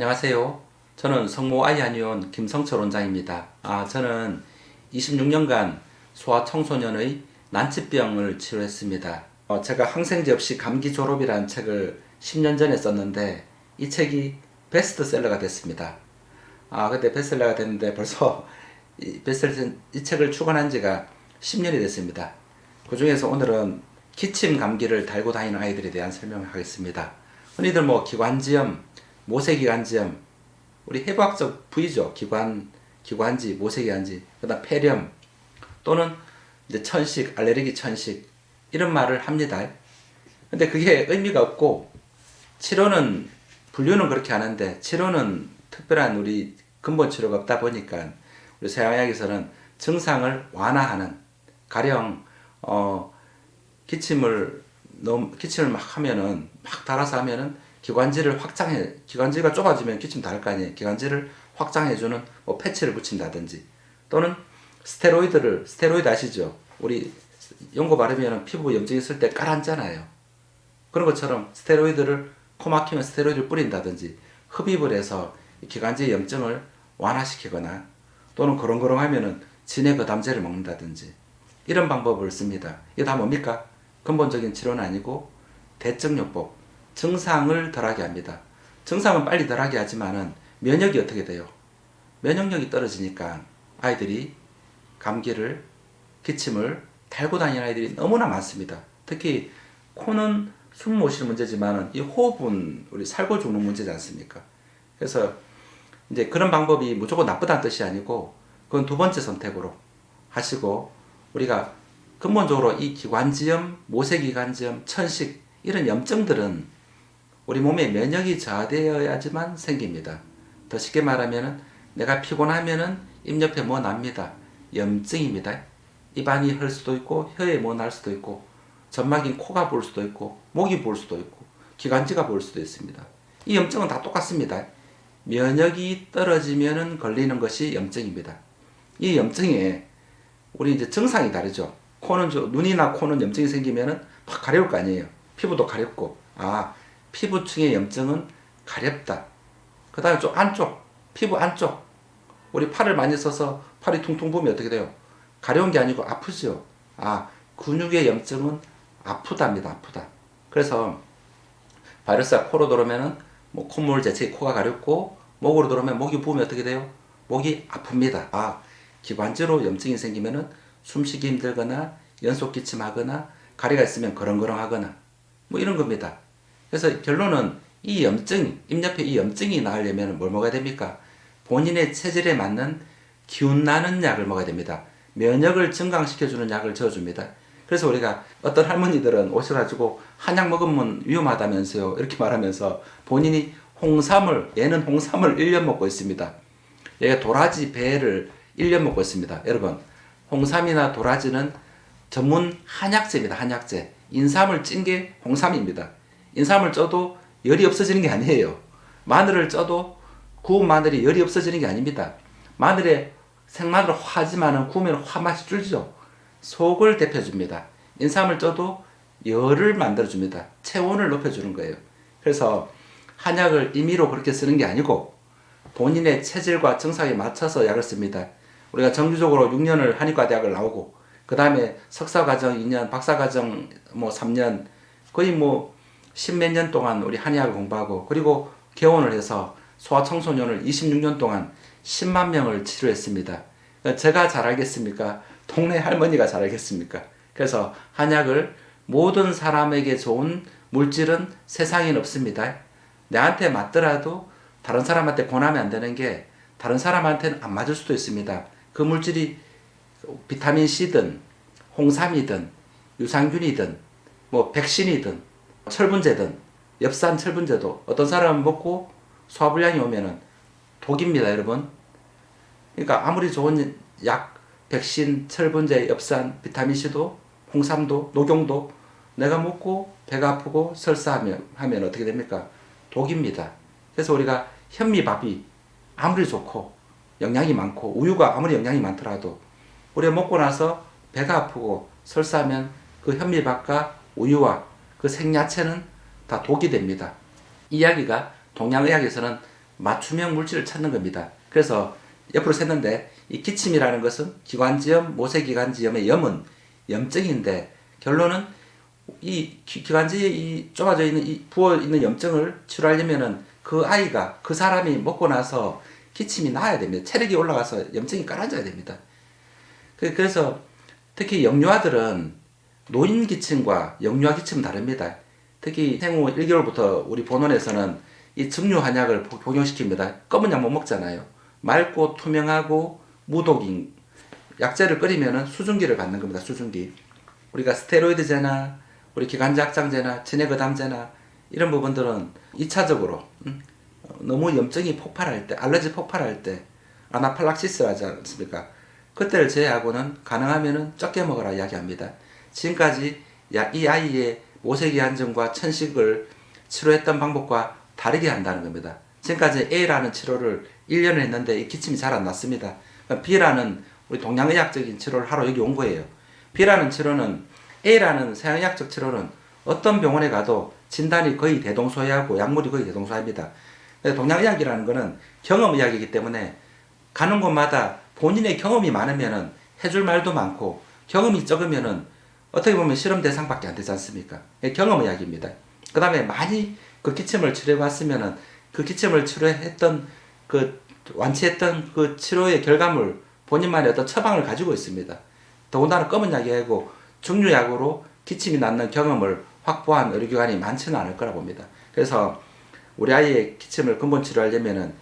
안녕하세요. 저는 성모 아이한의원 김성철 원장입니다. 저는 26년간 소아청소년의 난치병을 치료했습니다. 제가 항생제 없이 감기 졸업이라는 책을 10년 전에 썼는데 이 책이 베스트셀러가 됐습니다. 근데 베스트셀러가 됐는데 벌써 이 책을 출간한 지가 10년이 됐습니다. 그 중에서 오늘은 기침 감기를 달고 다니는 아이들에 대한 설명을 하겠습니다. 흔히들 기관지염, 모세기관지염, 우리 해부학적 부위죠. 기관지, 모세기관지, 그다음 폐렴 또는 이제 천식, 알레르기 천식 이런 말을 합니다. 근데 그게 의미가 없고 분류는 그렇게 하는데 치료는 특별한 우리 근본 치료가 없다 보니까 우리 서양의학에서는 증상을 완화하는, 가령 기침을 막 하면은 막 달아서 하면은 기관지가 좁아지면 기침 달 거 아니에요. 기관지를 확장해주는 패치를 붙인다든지, 또는 스테로이드 아시죠? 우리 연고 바르면 피부 염증 있을 때 깔아앉잖아요. 그런 것처럼 스테로이드를 코 막히면 스테로이드를 뿌린다든지 흡입을 해서 기관지의 염증을 완화시키거나, 또는 그렁그렁하면은 진해거담제를 먹는다든지 이런 방법을 씁니다. 이게 다 뭡니까? 근본적인 치료는 아니고 대증요법, 증상을 덜하게 합니다. 증상은 빨리 덜하게 하지만은 면역이 어떻게 돼요? 면역력이 떨어지니까 아이들이 감기를, 기침을 달고 다니는 아이들이 너무나 많습니다. 특히 코는 숨 못 쉬는 문제지만은 이 호흡은 우리 살고 죽는 문제지 않습니까? 그래서 이제 그런 방법이 무조건 나쁘다는 뜻이 아니고 그건 두 번째 선택으로 하시고, 우리가 근본적으로 이 기관지염, 모세기관지염, 천식 이런 염증들은 우리 몸의 면역이 저하되어야지만 생깁니다. 더 쉽게 말하면 내가 피곤하면은 입 옆에 뭐 납니다. 염증입니다. 입안이 헐 수도 있고 혀에 뭐 날 수도 있고 점막인 코가 부을 수도 있고 목이 부을 수도 있고 기관지가 부을 수도 있습니다. 이 염증은 다 똑같습니다. 면역이 떨어지면은 걸리는 것이 염증입니다. 이 염증에 우리 이제 증상이 다르죠. 눈이나 코는 염증이 생기면은 막 가려울 거 아니에요. 피부도 가렵고, 피부층의 염증은 가렵다. 그 다음에 좀 피부 안쪽. 우리 팔을 많이 써서 팔이 퉁퉁 부으면 어떻게 돼요? 가려운 게 아니고 아프죠. 근육의 염증은 아프답니다. 아프다. 그래서 바이러스가 코로 들어오면은 콧물 재채기 코가 가렵고, 목으로 들어오면 목이 부으면 어떻게 돼요? 목이 아픕니다. 기관지로 염증이 생기면은 숨쉬기 힘들거나 연속 기침하거나 가래가 있으면 거렁거렁하거나 이런 겁니다. 그래서 결론은 이 염증, 입 옆에 이 염증이 나으려면 뭘 먹어야 됩니까? 본인의 체질에 맞는 기운 나는 약을 먹어야 됩니다. 면역을 증강시켜주는 약을 저어줍니다. 그래서 우리가 어떤 할머니들은 오셔가지고 한약 먹으면 위험하다면서요, 이렇게 말하면서 본인이 얘는 홍삼을 1년 먹고 있습니다. 얘가 도라지 배를 1년 먹고 있습니다. 여러분, 홍삼이나 도라지는 전문 한약재입니다. 한약재. 인삼을 찐 게 홍삼입니다. 인삼을 쪄도 열이 없어지는 게 아니에요. 마늘을 쪄도 구운 마늘이 열이 없어지는 게 아닙니다. 생마늘을 화하지만은 구우면 화맛이 줄죠. 속을 데펴줍니다. 인삼을 쪄도 열을 만들어줍니다. 체온을 높여주는 거예요. 그래서 한약을 임의로 그렇게 쓰는 게 아니고 본인의 체질과 증상에 맞춰서 약을 씁니다. 우리가 정규적으로 6년을 한의과대학을 나오고, 그 다음에 석사과정 2년, 박사과정 3년, 거의 10몇 년 동안 우리 한의학을 공부하고, 그리고 개원을 해서 소아청소년을 26년 동안 10만 명을 치료했습니다. 제가 잘 알겠습니까? 동네 할머니가 잘 알겠습니까? 그래서 한약을, 모든 사람에게 좋은 물질은 세상엔 없습니다. 내한테 맞더라도 다른 사람한테 권하면 안 되는 게 다른 사람한테는 안 맞을 수도 있습니다. 그 물질이 비타민C든 홍삼이든 유산균이든 백신이든 철분제든, 엽산 철분제도 어떤 사람은 먹고 소화불량이 오면은 독입니다, 여러분. 그러니까 아무리 좋은 약, 백신, 철분제, 엽산, 비타민C도, 홍삼도, 녹용도 내가 먹고 배가 아프고 설사하면 어떻게 됩니까? 독입니다. 그래서 우리가 현미밥이 아무리 좋고 영양이 많고, 우유가 아무리 영양이 많더라도 우리가 먹고 나서 배가 아프고 설사하면 그 현미밥과 우유와 그 생야채는 다 독이 됩니다. 이 이야기가 동양의학에서는 맞춤형 물질을 찾는 겁니다. 그래서 옆으로 샜는데 이 기침이라는 것은 기관지염, 모세기관지염의 염은 염증인데 결론은 이 기관지에 이 좁아져 있는 이 부어 있는 염증을 치료하려면은 그 아이가 그 사람이 먹고 나서 기침이 나야 됩니다. 체력이 올라가서 염증이 깔아져야 됩니다. 그래서 특히 영유아들은 노인 기침과 영유아 기침은 다릅니다. 특히 생후 1개월부터 우리 본원에서는 이 증류 한약을 복용시킵니다. 검은 약 못 먹잖아요. 맑고 투명하고 무독인 약재를 끓이면 수증기를 받는 겁니다. 수증기. 우리가 스테로이드제나 우리 기관지 확장제나 진해거담제나 이런 부분들은 2차적으로 너무 염증이 폭발할 때, 알러지 폭발할 때 아나팔락시스 하지 않습니까? 그때를 제외하고는 가능하면은 적게 먹으라 이야기합니다. 지금까지 이 아이의 모세기한증과 천식을 치료했던 방법과 다르게 한다는 겁니다. 지금까지 A라는 치료를 1년을 했는데 이 기침이 잘 안 났습니다. B라는 우리 동양의학적인 치료를 하러 여기 온 거예요. B라는 치료는 A라는 서양의학적 치료는 어떤 병원에 가도 진단이 거의 대동소이하고 약물이 거의 대동소이합니다. 동양의학이라는 것은 경험의학이기 때문에 가는 곳마다 본인의 경험이 많으면은 해줄 말도 많고 경험이 적으면은 어떻게 보면 실험 대상밖에 안 되지 않습니까? 경험의학입니다. 그 다음에 많이 그 기침을 치료해 왔으면은 그 기침을 치료했던 완치했던 그 치료의 결과물 본인만의 어떤 처방을 가지고 있습니다. 더군다나 검은 약이 아니고 중류약으로 기침이 낫는 경험을 확보한 의료기관이 많지는 않을 거라 봅니다. 그래서 우리 아이의 기침을 근본 치료하려면은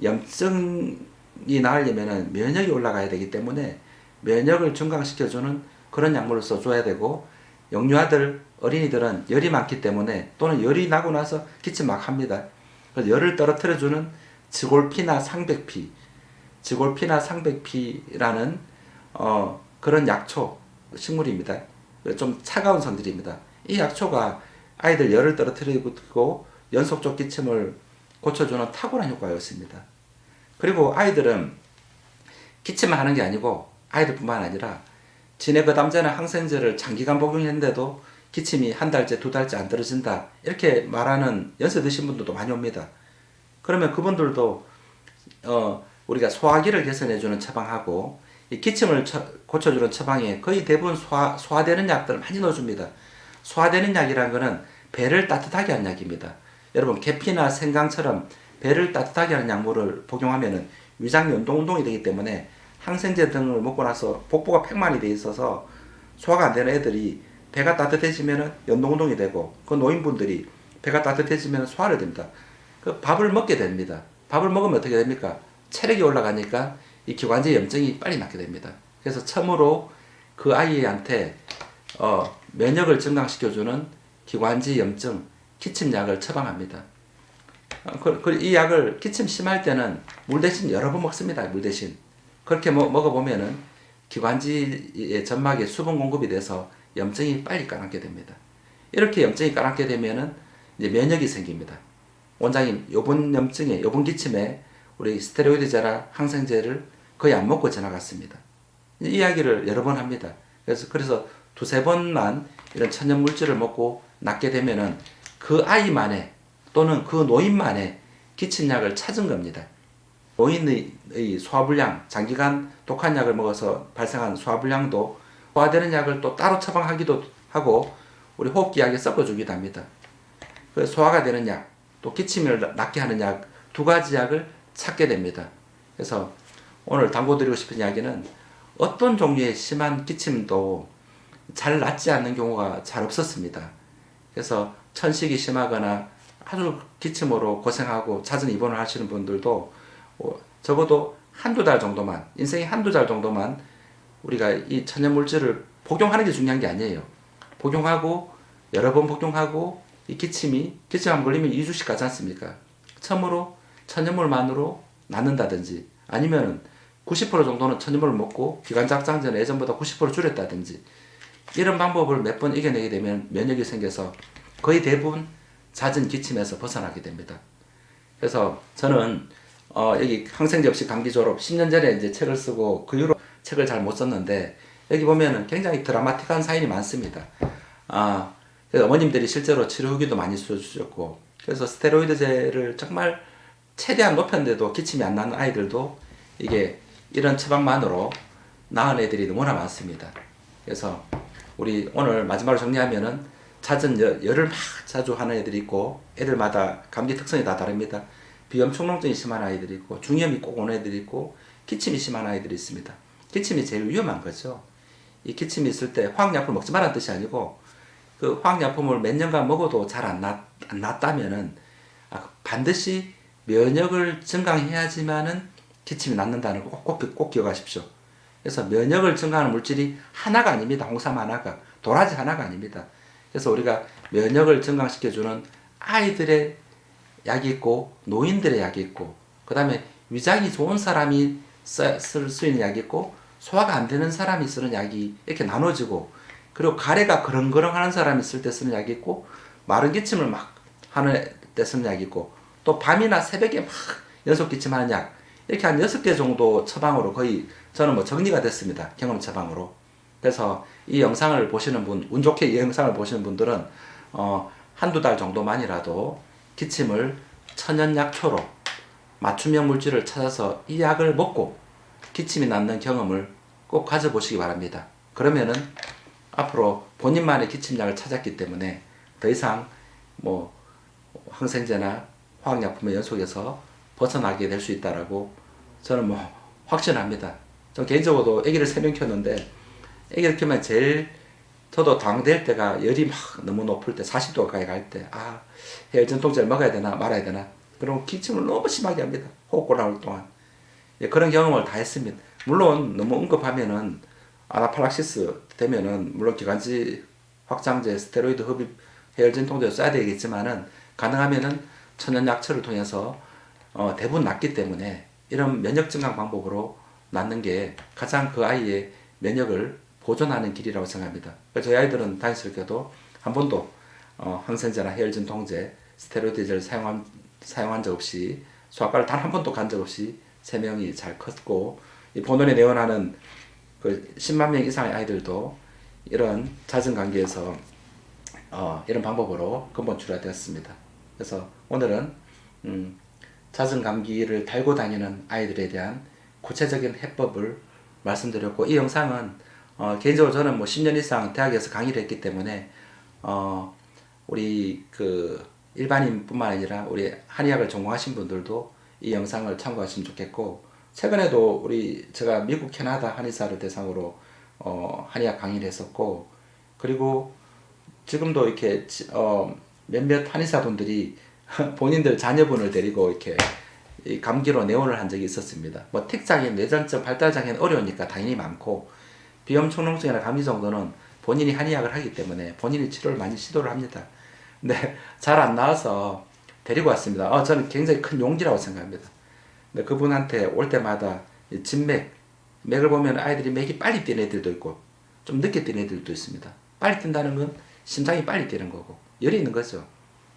염증이 나으려면은 면역이 올라가야 되기 때문에 면역을 증강시켜주는 그런 약물을 써줘야 되고 영유아들 어린이들은 열이 많기 때문에 또는 열이 나고 나서 기침 막 합니다. 그래서 열을 떨어뜨려주는 지골피나 상백피라는 그런 약초 식물입니다. 좀 차가운 성질입니다. 이 약초가 아이들 열을 떨어뜨리고 연속적 기침을 고쳐주는 탁월한 효과가 있습니다. 그리고 아이들은 기침만 하는 게 아니고 아이들뿐만 아니라 진해거담제나 항생제를 장기간 복용했는데도 기침이 한 달째, 두 달째 안 떨어진다 이렇게 말하는 연세 드신 분들도 많이 옵니다. 그러면 그분들도 우리가 소화기를 개선해주는 처방하고 이 기침을 고쳐주는 처방에 거의 대부분 소화되는 약들을 많이 넣어줍니다. 소화되는 약이라는 것은 배를 따뜻하게 하는 약입니다. 여러분 계피나 생강처럼 배를 따뜻하게 하는 약물을 복용하면 위장 연동운동이 되기 때문에 항생제 등을 먹고 나서 복부가 팽만이 돼 있어서 소화가 안 되는 애들이 배가 따뜻해지면 연동운동이 되고 그 노인분들이 배가 따뜻해지면 소화를 됩니다. 그 밥을 먹게 됩니다. 밥을 먹으면 어떻게 됩니까? 체력이 올라가니까 이 기관지 염증이 빨리 낫게 됩니다. 그래서 처음으로 그 아이한테 면역을 증강시켜주는 기관지 염증 기침약을 처방합니다. 이 약을 기침 심할 때는 물 대신 여러 번 먹습니다. 물 대신. 그렇게 먹어보면은 기관지의 점막에 수분 공급이 돼서 염증이 빨리 가라앉게 됩니다. 이렇게 염증이 가라앉게 되면은 이제 면역이 생깁니다. 원장님, 요번 기침에 우리 스테로이드제나 항생제를 거의 안 먹고 지나갔습니다. 이 이야기를 여러 번 합니다. 그래서 두세 번만 이런 천연 물질을 먹고 낫게 되면은 그 아이만의 또는 그 노인만의 기침약을 찾은 겁니다. 노인의 소화불량, 장기간 독한 약을 먹어서 발생한 소화불량도 소화되는 약을 또 따로 처방하기도 하고 우리 호흡기 약에 섞어주기도 합니다. 소화가 되는 약, 또 기침을 낫게 하는 약, 두 가지 약을 찾게 됩니다. 그래서 오늘 당부드리고 싶은 이야기는 어떤 종류의 심한 기침도 잘 낫지 않는 경우가 잘 없었습니다. 그래서 천식이 심하거나 아주 기침으로 고생하고 잦은 입원을 하시는 분들도 적어도 한두 달 정도만, 인생에 한두 달 정도만 우리가 이 천연물질을 복용하는 게 중요한 게 아니에요. 복용하고 여러 번 복용하고 이 기침암 걸리면 2주씩 가지 않습니까? 처음으로 천연물만으로 낫는다든지 아니면 90% 정도는 천연물을 먹고 기관지 확장제는 예전보다 90% 줄였다든지 이런 방법을 몇 번 이겨내게 되면 면역이 생겨서 거의 대부분 잦은 기침에서 벗어나게 됩니다. 그래서 저는 여기 항생제 없이 감기 졸업 10년 전에 이제 책을 쓰고 그 이후로 책을 잘 못 썼는데 여기 보면은 굉장히 드라마틱한 사연이 많습니다. 그래서 어머님들이 실제로 치료 후기도 많이 써주셨고 그래서 스테로이드제를 정말 최대한 높였는데도 기침이 안 나는 아이들도 이게 이런 처방만으로 나은 애들이 너무나 많습니다. 그래서 우리 오늘 마지막으로 정리하면은 잦은 열을 막 자주 하는 애들이 있고, 애들마다 감기 특성이 다 다릅니다. 비염 축농증이 심한 아이들이 있고, 중이염이 꼭 오는 애들이 있고, 기침이 심한 아이들이 있습니다. 기침이 제일 위험한 거죠. 이 기침이 있을 때 화학약품 먹지 말라는 뜻이 아니고, 그 화학약품을 몇 년간 먹어도 잘 안 낫다면은 반드시 면역을 증강해야지만은 기침이 낫는다는 거 꼭 기억하십시오. 그래서 면역을 증강하는 물질이 하나가 아닙니다. 홍삼 하나가, 도라지 하나가 아닙니다. 그래서 우리가 면역을 증강시켜주는 아이들의 약이 있고, 노인들의 약이 있고, 그 다음에 위장이 좋은 사람이 쓸 수 있는 약이 있고, 소화가 안 되는 사람이 쓰는 약이 이렇게 나눠지고, 그리고 가래가 그렁그렁 하는 사람이 쓸 때 쓰는 약이 있고, 마른 기침을 막 하는 때 쓰는 약이 있고, 또 밤이나 새벽에 막 연속 기침하는 약, 이렇게 한 6개 정도 처방으로 거의 저는 뭐 정리가 됐습니다. 경험 처방으로. 그래서 이 영상을 보시는 분, 운 좋게 이 영상을 보시는 분들은 한두 달 정도만이라도 기침을 천연약초로 맞춤형 물질을 찾아서 이 약을 먹고 기침이 낫는 경험을 꼭 가져보시기 바랍니다. 그러면은 앞으로 본인만의 기침약을 찾았기 때문에 더 이상 뭐 항생제나 화학약품의 연속에서 벗어나게 될 수 있다라고 저는 뭐 확신합니다. 전 개인적으로도 아기를 3명 키웠는데, 아기를 키우면 제일 저도 당될 때가 열이 막 너무 높을 때, 40도 가까이 갈 때, 해열전통제를 먹어야 되나 말아야 되나, 그럼 기침을 너무 심하게 합니다. 호흡곤 나올 동안. 예, 그런 경험을 다 했습니다. 물론 너무 응급하면은 아나팔락시스 되면은 물론 기관지 확장제, 스테로이드 흡입, 해열진통제 써야 되겠지만은 가능하면은 천연약초를 통해서 대부분 낫기 때문에 이런 면역 증강 방법으로 낫는 게 가장 그 아이의 면역을 보존하는 길이라고 생각합니다. 저희 아이들은 다행스럽게도 한 번도 항생제나 해열진통제, 스테로이드제를 사용한 적 없이, 소아과를 단 한 번도 간 적 없이 3명이 잘 컸고, 이 본원에 내원하는 그 10만 명 이상의 아이들도 이런 잦은 감기에서 이런 방법으로 근본 출하되었습니다. 그래서 오늘은 잦은 감기를 달고 다니는 아이들에 대한 구체적인 해법을 말씀드렸고, 이 영상은 개인적으로 저는 뭐 10년 이상 대학에서 강의를 했기 때문에 우리 그 일반인뿐만 아니라 우리 한의학을 전공하신 분들도 이 영상을 참고하시면 좋겠고, 최근에도 제가 미국 캐나다 한의사를 대상으로 한의학 강의를 했었고, 그리고 지금도 이렇게 몇몇 한의사분들이 본인들 자녀분을 데리고 이렇게 이 감기로 내원을 한 적이 있었습니다. 뭐 틱장애, 뇌전증, 발달장애는 어려우니까 당연히 많고, 비염 축농증이나 감기 정도는 본인이 한의학을 하기 때문에 본인이 치료를 많이 시도를 합니다. 근데 잘 안 나와서 데리고 왔습니다. 저는 굉장히 큰 용기라고 생각합니다. 근데 그분한테 올 때마다 맥을 보면 아이들이 맥이 빨리 뛰는 애들도 있고 좀 늦게 뛰는 애들도 있습니다. 빨리 뛴다는 건 심장이 빨리 뛰는 거고 열이 있는 거죠.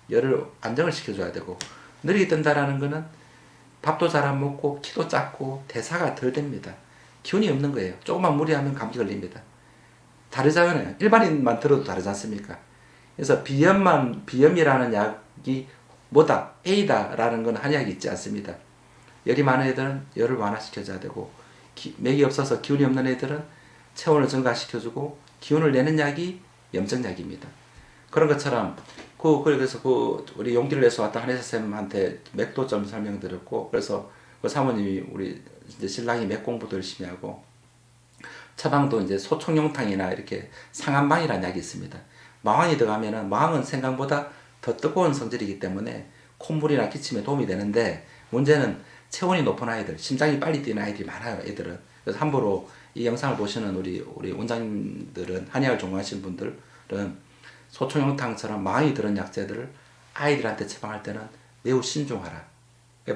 열을 안정을 시켜줘야 되고, 느리게 뜬다라는 거는 밥도 잘 안 먹고 키도 작고 대사가 덜 됩니다. 기운이 없는 거예요. 조금만 무리하면 감기 걸립니다. 다르잖아요. 일반인만 들어도 다르지 않습니까? 그래서 비염이라는 약이 뭐다, A다라는 건 한약이 있지 않습니다. 열이 많은 애들은 열을 완화시켜줘야 되고, 맥이 없어서 기운이 없는 애들은 체온을 증가시켜주고, 기운을 내는 약이 염증약입니다. 그런 것처럼 그래서 우리 용기를 내서 왔다 한의사 쌤한테 맥도 좀 설명드렸고, 그래서 그 사모님이 우리 이제 신랑이 맥 공부도 열심히 하고, 처방도 이제 소총용탕이나 이렇게 상한방이라는 약이 있습니다. 마왕이 들어가면은, 마왕은 생강보다 더 뜨거운 성질이기 때문에 콧물이나 기침에 도움이 되는데, 문제는 체온이 높은 아이들, 심장이 빨리 뛰는 아이들이 많아요, 애들은. 그래서 함부로 이 영상을 보시는 우리 원장님들은, 한의학을 전공하시는 분들은 소총용탕처럼 마왕이 들은 약재들을 아이들한테 처방할 때는 매우 신중하라.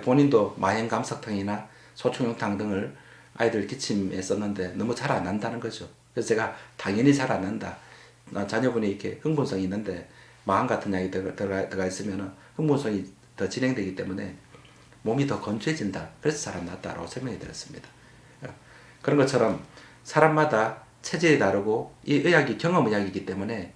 본인도 마행감석탕이나 소총용탕 등을 아이들 기침에 썼는데 너무 잘 안 난다는 거죠. 그래서 제가 당연히 잘 안 난다. 자녀분이 이렇게 흥분성이 있는데 마왕 같은 약이 들어가 있으면 흥분성이 더 진행되기 때문에 몸이 더 건조해진다. 그래서 잘 안 났다라고 설명해 드렸습니다. 그런 것처럼 사람마다 체질이 다르고 이 의학이 경험의학이기 때문에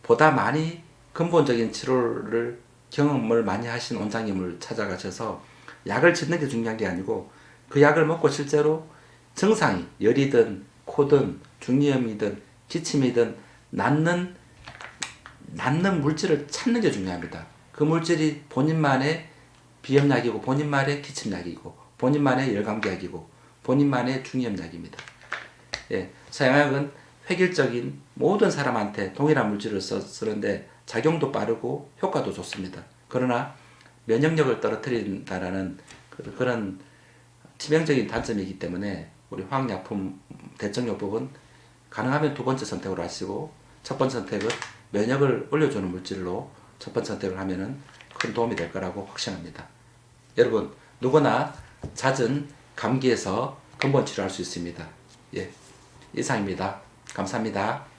보다 많이 근본적인 치료를 경험을 많이 하신 원장님을 찾아가셔서 약을 짓는 게 중요한 게 아니고 그 약을 먹고 실제로 증상이 열이든 코든 중이염이든 기침이든 낫는 물질을 찾는 게 중요합니다. 그 물질이 본인만의 비염약이고 본인만의 기침약이고 본인만의 열감기약이고 본인만의 중이염약입니다. 예, 서양약은 획일적인 모든 사람한테 동일한 물질을 쓰는데 작용도 빠르고 효과도 좋습니다. 그러나 면역력을 떨어뜨린다라는 그런 치명적인 단점이기 때문에 우리 화학약품 대청요법은 가능하면 두 번째 선택으로 하시고 첫 번째 선택은 면역을 올려주는 물질로 첫 번째 선택을 하면은 큰 도움이 될 거라고 확신합니다. 여러분 누구나 잦은 감기에서 근본 치료할 수 있습니다. 예, 이상입니다. 감사합니다.